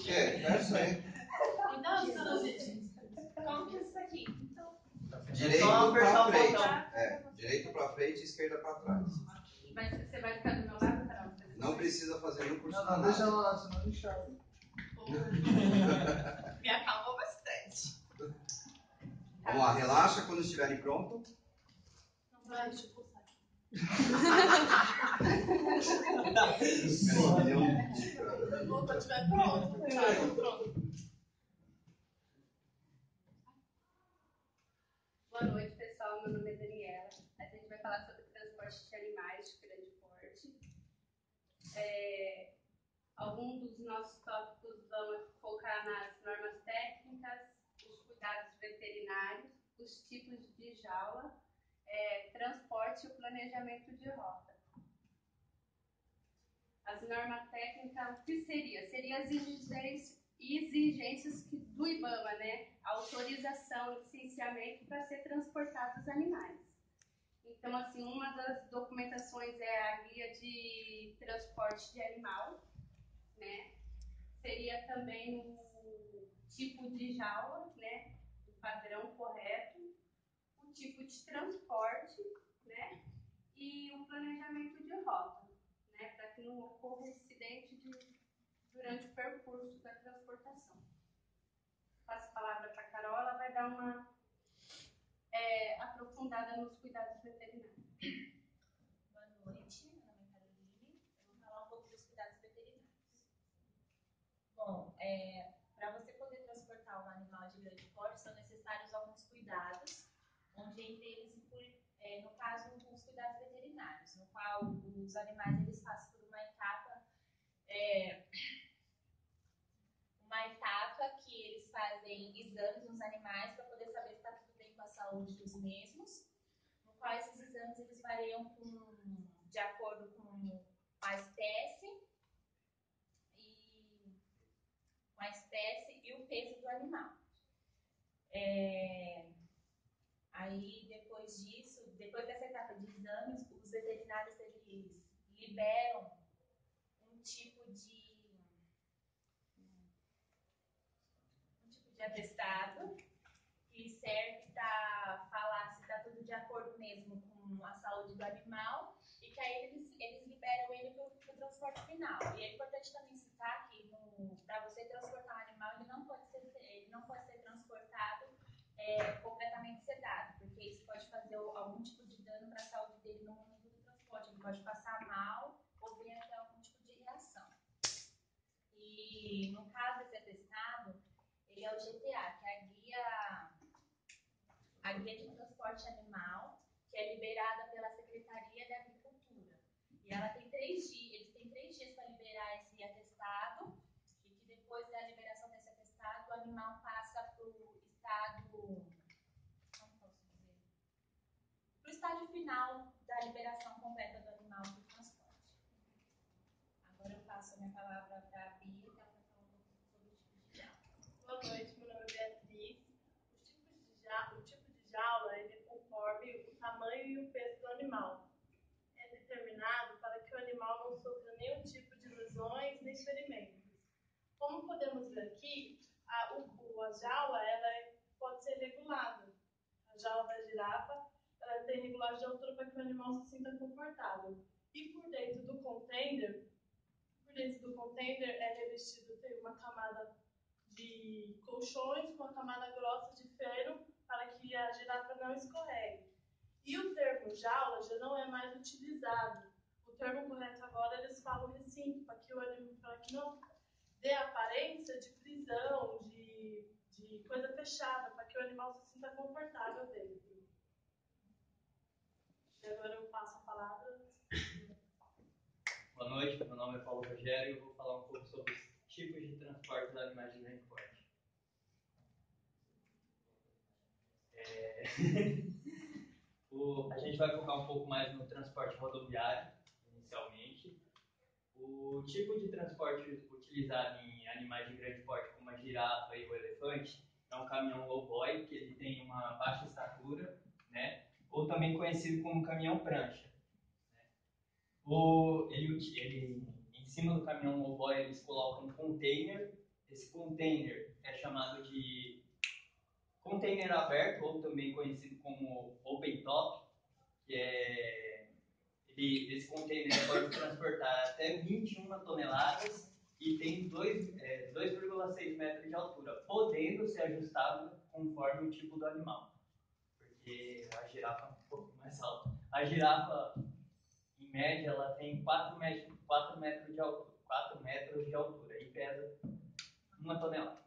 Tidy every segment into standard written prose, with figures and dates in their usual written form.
Verso aí. Então, como que é isso aqui? Direito para frente. Direito para frente e esquerda para trás. Mas você vai ficar do meu lado, Carol? Não precisa fazer nenhum curso. Não, deixa ela lá, senão não enxerga. Me acalmou bastante. Vamos lá, relaxa quando estiverem prontos. Não vai, deixa eu pulsar aqui. Quando estiver pronto. Pronto. Boa noite, pessoal. Meu nome é Daniela. A gente vai falar sobre transporte de animais de grande porte. Alguns dos nossos tópicos vão focar nas normas técnicas, os cuidados veterinários, os tipos de jaula, transporte e o planejamento de rota. As normas técnicas, o que seria? Seriam as exigências do IBAMA, né? Autorização, licenciamento para ser transportados os animais. Então, assim, uma das documentações é a guia de transporte de animal, né? Seria também o tipo de jaula, né? O padrão correto, o tipo de transporte, né? E o planejamento de rota, né? Para que não ocorra acidente durante o percurso da transportação. Passo a palavra para a Carol, ela vai dar uma aprofundada nos cuidados veterinários. Boa noite, meu nome é Caroline. Eu vou falar um pouco dos cuidados veterinários. Bom, para você poder transportar um animal de grande porte, são necessários alguns cuidados, onde entre eles inclui, no caso, os cuidados veterinários, no qual os animais eles passam por uma etapa que eles fazem exames nos animais para poder saber se está tudo bem com a saúde dos mesmos, no qual esses exames eles variam de acordo com a espécie e o peso do animal. Aí depois dessa etapa de exames, os veterinários eles liberam um tipo de atestado que serve para falar se está tudo de acordo mesmo com a saúde do animal e que aí eles liberam ele para o transporte final. E é importante também citar que para você transportar um animal, ele não pode ser transportado completamente sedado, porque isso pode fazer algum tipo de dano para a saúde dele no momento do transporte. Ele pode passar mal ou vir até algum tipo de reação. E no caso desse atestado, ele é o GTA, que é a guia de transporte animal, que é liberada pela Secretaria da Agricultura. E ela tem 3 dias, eles têm 3 dias para liberar esse atestado, e que depois da liberação desse atestado, o animal passa para o estágio final da liberação completa do animal para o transporte. Agora eu passo a minha palavra para a Bia, que ela vai falar um pouco sobre o tipo de jaula. Boa noite, meu nome é Beatriz. O tipo de jaula ele conforme o tamanho e o peso do animal. É determinado para que o animal não sofra nenhum tipo de lesões nem ferimentos. Como podemos ver aqui, a jaula ela pode ser regulada. A jaula da girafa ela tem regulagem de altura para que o animal se sinta confortável. E por dentro do container é revestido, tem uma camada de colchões com uma camada grossa de feno para que a girafa não escorregue. E o termo jaula já não é mais utilizado. O termo correto agora eles falam recinto, para que não dê aparência de prisão, de coisa fechada, para que o animal se sinta confortável dentro. E agora eu passo a palavra. Boa noite, meu nome é Paulo Rogério e eu vou falar um pouco sobre os tipos de transporte dos animais de grande porte. A gente vai focar um pouco mais no transporte rodoviário, inicialmente. O tipo de transporte utilizado em animais de grande porte, como a girafa e o elefante, é um caminhão lowboy, que ele tem uma baixa estatura, né? Ou também conhecido como caminhão prancha. Né? Em cima do caminhão lowboy eles colocam um container esse container é chamado de container aberto, ou também conhecido como open top, que esse container pode transportar até 21 toneladas e tem 2,6 metros de altura, podendo ser ajustável conforme o tipo do animal, porque a girafa é um pouco mais alta. A girafa, em média, ela tem 4 metros de altura e pesa 1 tonelada.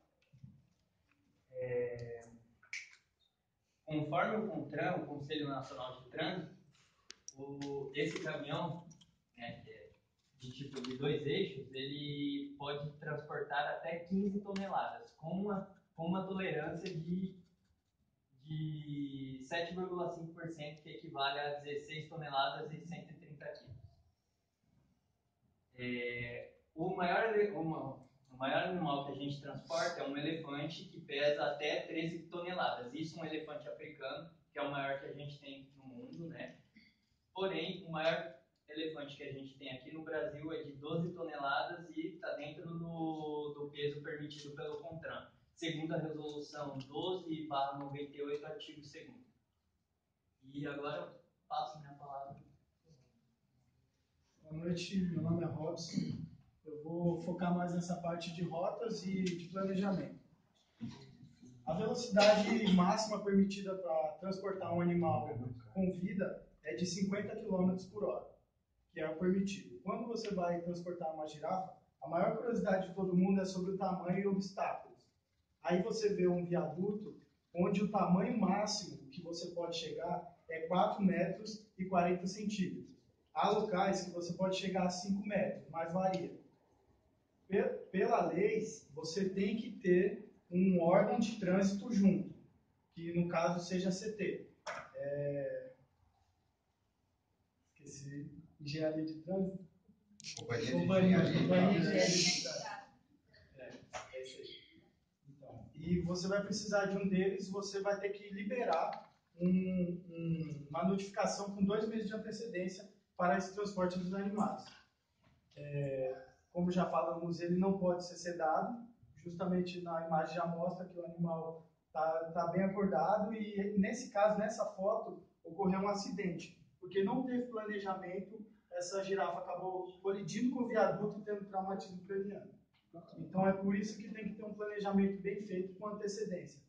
Conforme o CONTRAN, o Conselho Nacional de Trânsito, esse caminhão, né, que é de tipo de 2 eixos, ele pode transportar até 15 toneladas, com uma tolerância de 7,5%, que equivale a 16 toneladas e 130 quilos. O maior animal que a gente transporta é um elefante que pesa até 13 toneladas. Isso é um elefante africano, que é o maior que a gente tem no mundo, né? Porém, o maior elefante que a gente tem aqui no Brasil é de 12 toneladas e está dentro do peso permitido pelo CONTRAN, segundo a resolução 12/98, artigo 2º. E agora eu passo minha palavra. Boa noite, meu nome é Robson. Eu vou focar mais nessa parte de rotas e de planejamento. A velocidade máxima permitida para transportar um animal com vida é de 50 km por hora, que é o permitido. Quando você vai transportar uma girafa, a maior curiosidade de todo mundo é sobre o tamanho e obstáculos. Aí você vê um viaduto onde o tamanho máximo que você pode chegar é 4 metros e 40 centímetros. Há locais que você pode chegar a 5 metros, mas varia. Pela lei, você tem que ter um órgão de trânsito junto, que no caso seja CT. Esqueci. Engenharia de trânsito? Companhia de Engenharia de Engenharia. trânsito. É isso aí. Então, e você vai precisar de um deles, você vai ter que liberar uma notificação com 2 meses de antecedência para esse transporte dos animais. Como já falamos, ele não pode ser sedado, justamente na imagem já mostra que o animal está bem acordado e nesse caso, nessa foto, ocorreu um acidente, porque não teve planejamento, essa girafa acabou colidindo com o viaduto e tendo traumatismo craniano. Então é por isso que tem que ter um planejamento bem feito com antecedência.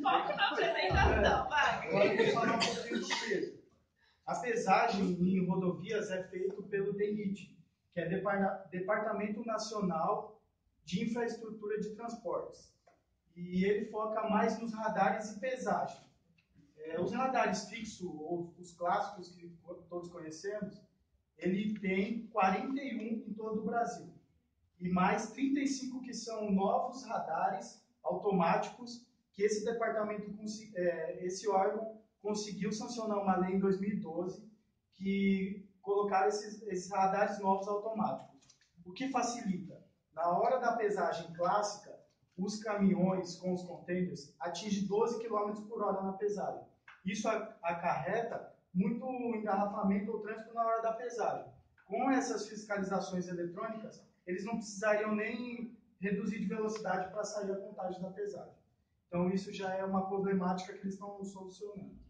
Foco na apresentação, vai. Agora eu vou falar um pouquinho do peso. A pesagem em rodovias é feita pelo DENIT, que é Departamento Nacional de Infraestrutura de Transportes. E ele foca mais nos radares e pesagem. Os radares fixos, ou os clássicos que todos conhecemos, ele tem 41 em todo o Brasil. E mais 35 que são novos radares automáticos que esse órgão conseguiu sancionar uma lei em 2012 que colocaram esses radares novos automáticos. O que facilita? Na hora da pesagem clássica, os caminhões com os containers atingem 12 km por hora na pesagem. Isso acarreta muito engarrafamento ou trânsito na hora da pesagem. Com essas fiscalizações eletrônicas, eles não precisariam nem reduzir de velocidade para sair a contagem da pesagem. Então, isso já é uma problemática que eles estão solucionando.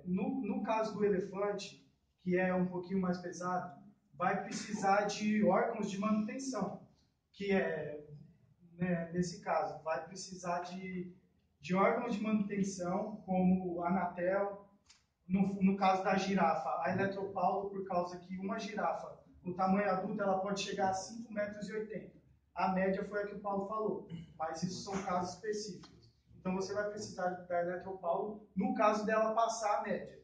No caso do elefante, que é um pouquinho mais pesado, vai precisar de órgãos de manutenção, que nesse caso, vai precisar de órgãos de manutenção, como a Anatel, no caso da girafa, a Eletropaulo, por causa que uma girafa, no tamanho adulto, ela pode chegar a 5,80 metros. A média foi a que o Paulo falou, mas isso são casos específicos. Então você vai precisar da Eletropaulo no caso dela passar a média.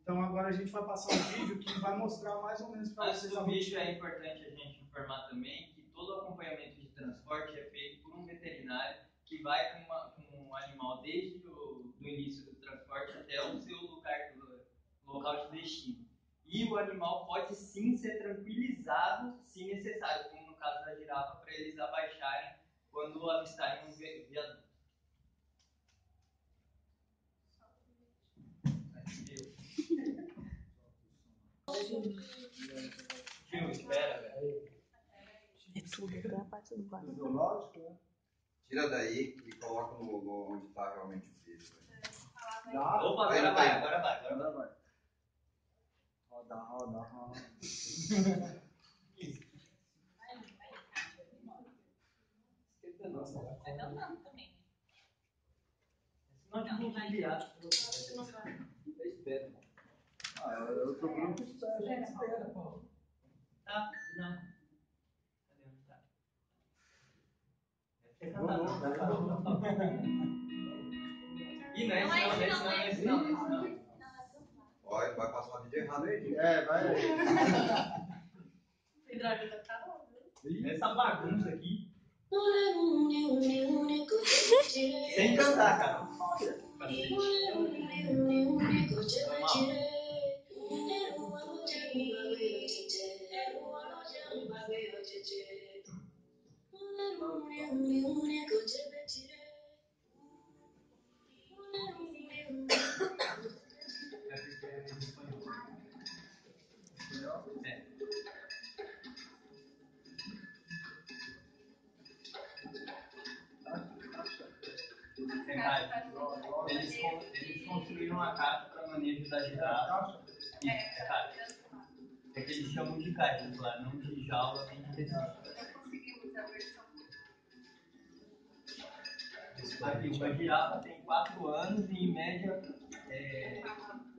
Então agora a gente vai passar um vídeo que vai mostrar mais ou menos para vocês. Antes do vídeo é importante a gente informar também que todo o acompanhamento de transporte é feito por um veterinário que vai com um animal desde o início do transporte até o seu local de destino. E o animal pode sim ser tranquilizado se necessário, como no caso da girafa, para eles abaixarem quando avistarem um viaduto. Até a parte do barco. Zoológico, né? Tira daí e coloca no onde está realmente o vídeo. Dá. Opa, Aí agora não vai, tem. agora vai, agora vai. Agora vai. Roda, roda, roda. Vai andando também. Senão a gente vai virar. Espera. Eu tô grupo espera. Espera, pô. Tá, não. Cadê onde tá? Deve ter cantado, não, tá? Ih, não é isso não, não é isso não, não é isso não. Olha, vai passar o vídeo errado aí, gente. Vai. Tem drive da Carol, viu? Essa bagunça aqui. Sem cantar, cara. Eles construíram uma caixa para manejo da girafa. É caixa. É que eles chamam de caixa lá, não de jaula nem de recinto. Não conseguimos a versão. Aqui, uma girafa tem 4 anos e em média,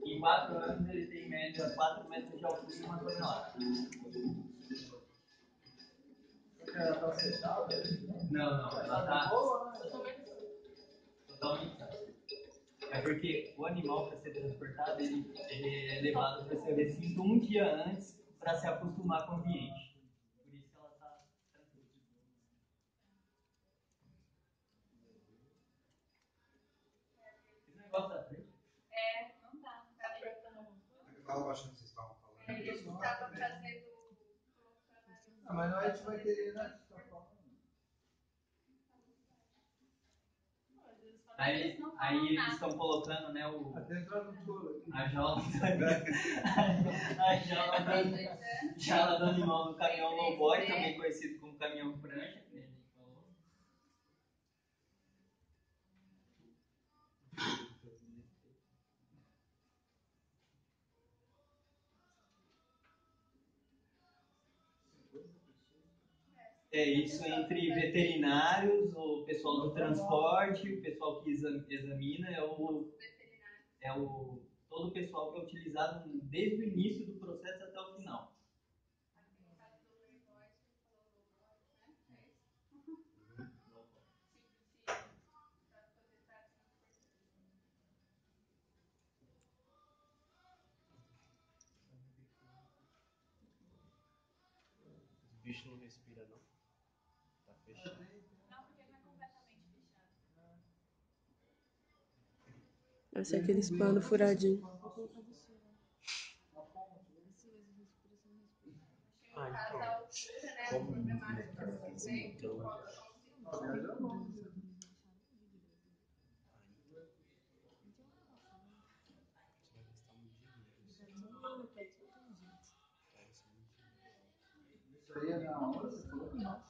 em 4 anos ele tem em média 4 metros de altura e 1 tonelada. Ela tá sentada? Não, ela tá Boa, né? totalmente. É porque o animal, para ser transportado, ele é levado para seu recinto um dia antes para se acostumar com o ambiente. Por isso que ela está tranquila. Esse negócio da frente? Não dá. Tá apertando. Fala baixando o que vocês estavam falando. A gente estava fazendo. Mas não é que vai ter, né? Aí eles estão colocando, né, a jaula do animal no caminhão lowboy, também conhecido como caminhão prancha. Que a gente falou. É isso entre veterinários, o pessoal do transporte, o pessoal que examina, todo o pessoal que é utilizado desde o início do processo até o final. O bicho não respira, não? Tá fechado. Não, porque não é completamente fechado. Vai ser aqueles panos furadinhos. Ah, então. Como não então. Isso aí é na hora, você falou que não.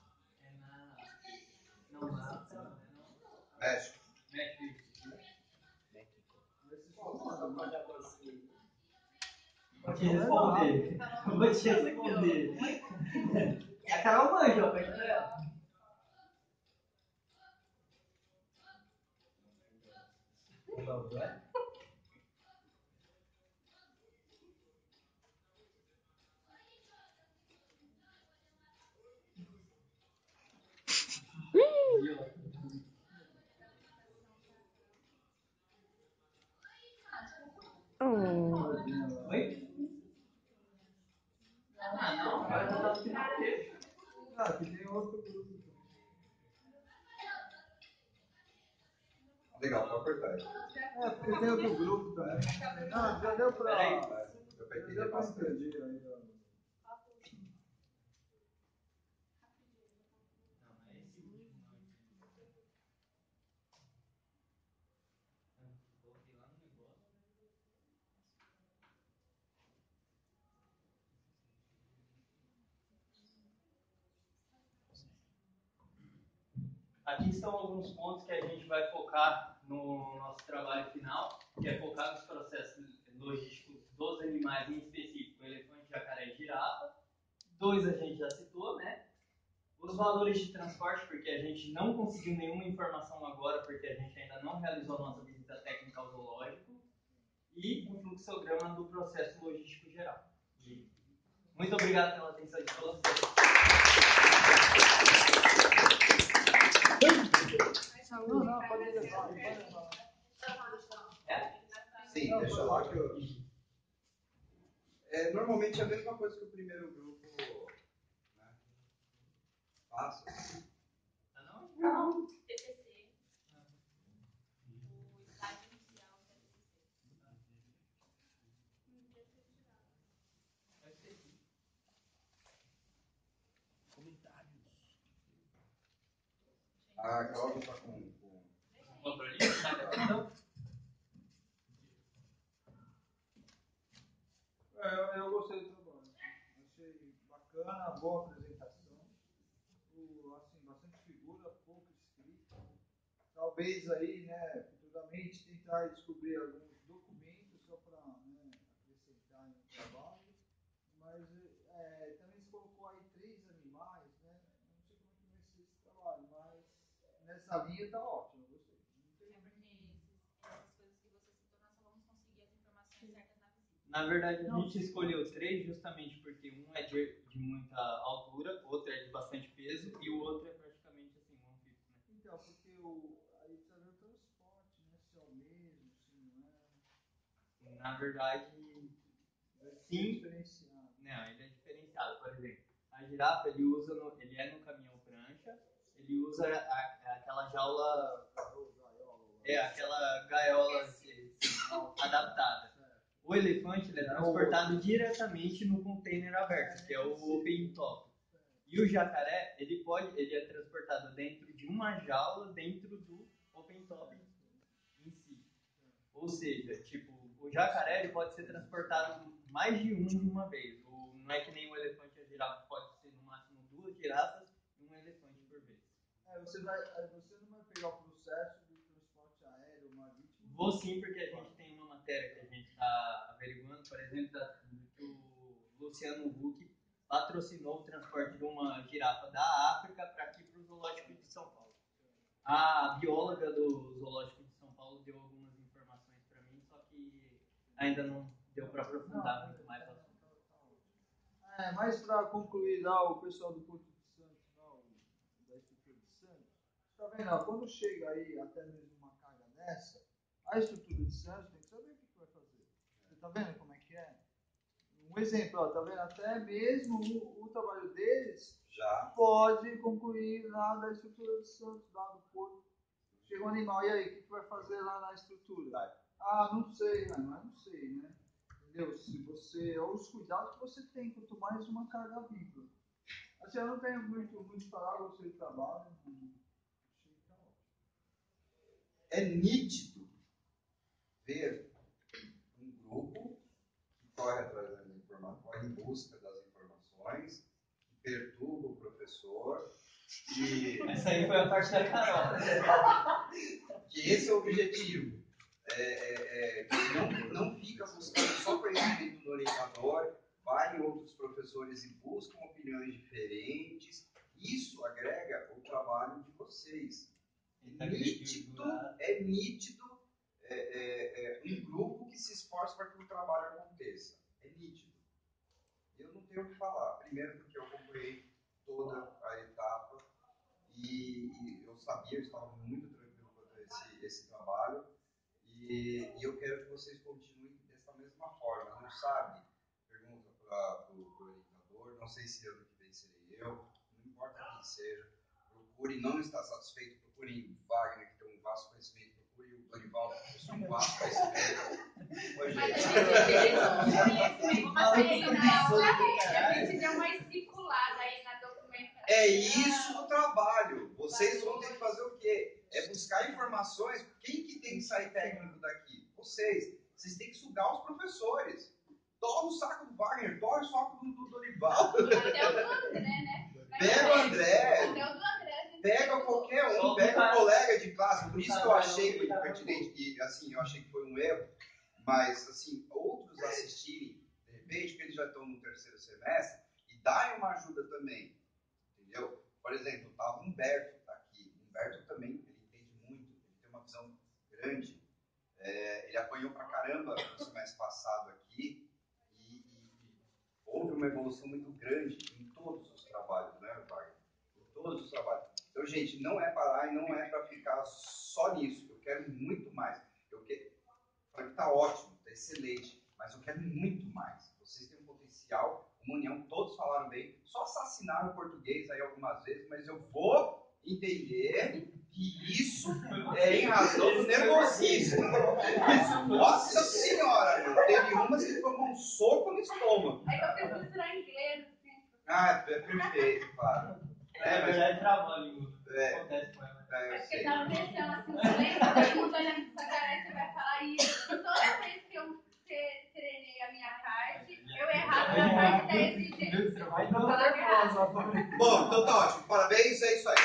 México. Vou te responder. Vou te responder. E a Carol manja, ó, perto dela. Oh. Oi? Ah, não, agora já tá no final dele. Ah, aqui tem outro grupo. Legal, pode apertar aí. Porque tem outro grupo também. Não, já deu pra. Peraí. Eu Já peguei deu pra bastante. entender aí, ó. Aqui estão alguns pontos que a gente vai focar no nosso trabalho final, que é focar nos processos logísticos dos animais, em específico, elefante, jacaré e girafa. 2 a gente já citou, né? Os valores de transporte, porque a gente não conseguiu nenhuma informação agora, porque a gente ainda não realizou a nossa visita técnica ao zoológico. E um fluxograma do processo logístico geral. E muito obrigado pela atenção de todos. Sim, deixa lá que eu... normalmente é a mesma coisa que o primeiro grupo, né, passa. Não. TCC. O slide inicial da TCC. Comentários. A Cláudia está com... Controle? Então... Eu gostei do trabalho. Achei bacana, boa apresentação. Assim, bastante figura, pouco escrito. Talvez aí, né, futuramente tentar descobrir alguns documentos só para, né, acrescentar no trabalho. Mas também se colocou aí 3 animais, né? Não sei como é que vai ser esse trabalho, mas nessa linha está ótimo, eu gostei. Essas coisas que você citou, nós só vamos conseguir as informações certas na visita. Na verdade, a gente escolheu 3 justamente porque um é de muita altura, outro é de bastante peso e o outro é praticamente assim, um anfíbio, né? Então, porque aí precisa ver o transporte, né? Se é o mesmo, se não é. Na verdade, sim. Diferenciado. Não, ele é diferenciado. Por exemplo, a girafa ele é no caminhão prancha, ele usa aquela jaula, aquela gaiola adaptada. O elefante ele é transportado diretamente no container aberto, que é o open top. E o jacaré, ele é transportado dentro de uma jaula dentro do open top em si. Ou seja, tipo, o jacaré ele pode ser transportado mais de uma vez. Não é que nem o elefante e a girafa, pode ser no máximo 2 girafas e um elefante por vez. Você não vai pegar o processo do transporte aéreo marítimo? Vou sim, porque a gente tem uma matéria que a gente está averiguando, por exemplo, que o Luciano Huck patrocinou o transporte de uma girafa da África para aqui para o Zoológico de São Paulo. A bióloga do Zoológico de São Paulo deu algumas informações para mim, só que ainda não deu para aprofundar muito mais o assunto. Mas para concluir lá, o pessoal do Porto de Santos, lá, da estrutura de Santos, está vendo? Ó, quando chega aí até mesmo uma carga dessa, a estrutura de Santos tem que saber o que vai fazer. Você está vendo como é que é? Um exemplo, ó, tá vendo? Até mesmo o trabalho deles já pode concluir lá da estrutura de Santos, lá do Porto. Chega um animal, e aí, o que vai fazer lá na estrutura? Ah, não sei, não sei, né? Entendeu? Se você, ou os cuidados que você tem, quanto mais uma carga viva. Assim, eu não tenho muito falar, eu gostei do trabalho. É nítido ver um grupo que corre atrás das informações, corre em busca das informações, que perturba o professor. Essa aí foi a parte da Carol. Que esse é o objetivo. Não fica buscando só conhecimento do orientador, vai em outros professores e buscam opiniões diferentes. Isso agrega o trabalho de vocês. É nítido um grupo que se esforça para que o trabalho aconteça. É nítido. Eu não tenho o que falar. Primeiro porque eu acompanhei toda a etapa e eu sabia, eu estava muito tranquilo quanto esse trabalho. E eu quero que vocês continuem dessa mesma forma. Não sabe? Pergunta para o orientador. Não sei se ano que vem serei eu. Não importa quem seja. Procure, não estar satisfeito. Procure Wagner, que tem um vasto conhecimento. Procure o Dorival, que possui um vasto conhecimento. Oi, gente. A gente deu uma esticuladas aí na documentação. É isso o trabalho. Vocês vão ter que fazer o quê? É buscar informações. Quem que tem que sair técnico daqui? Vocês. Vocês têm que sugar os professores. Torra o saco do Wagner, torra o saco do Dorival. Até o do André, né? Pega o André. Até o do André. Pega qualquer um. por isso que eu achei muito pertinente, e assim, eu achei que foi um erro, mas assim, outros assistirem, de repente, porque eles já estão no terceiro semestre, e darem uma ajuda também, entendeu? Por exemplo, o Humberto tá aqui. O Humberto também, ele entende muito, ele tem uma visão grande. Ele apanhou pra caramba no semestre passado aqui, e houve uma evolução muito grande em todos os trabalhos, né, Wagner? Em todos os trabalhos. Então, gente, não é parar e não é para ficar só nisso. Eu quero muito mais. Falei que tá ótimo, tá excelente, mas eu quero muito mais. Vocês têm um potencial, uma união, todos falaram bem, só assassinaram o português aí algumas vezes, mas eu vou entender que isso é em razão do nervosismo. Nossa senhora, meu, teve umas que tomou um soco no estômago. É que eu fiz misturar inglês, assim. Ah, é perfeito, claro. Na verdade, travou a língua. Acontece com ela. É porque tava pensando assim, você lembra? Todo mundo olhando pra sua cara e você vai falar isso. Toda vez que eu treinei a minha parte, eu errava na parte da exigência. Vai dando nervosa. Bom, então tá ótimo. Parabéns, é isso aí.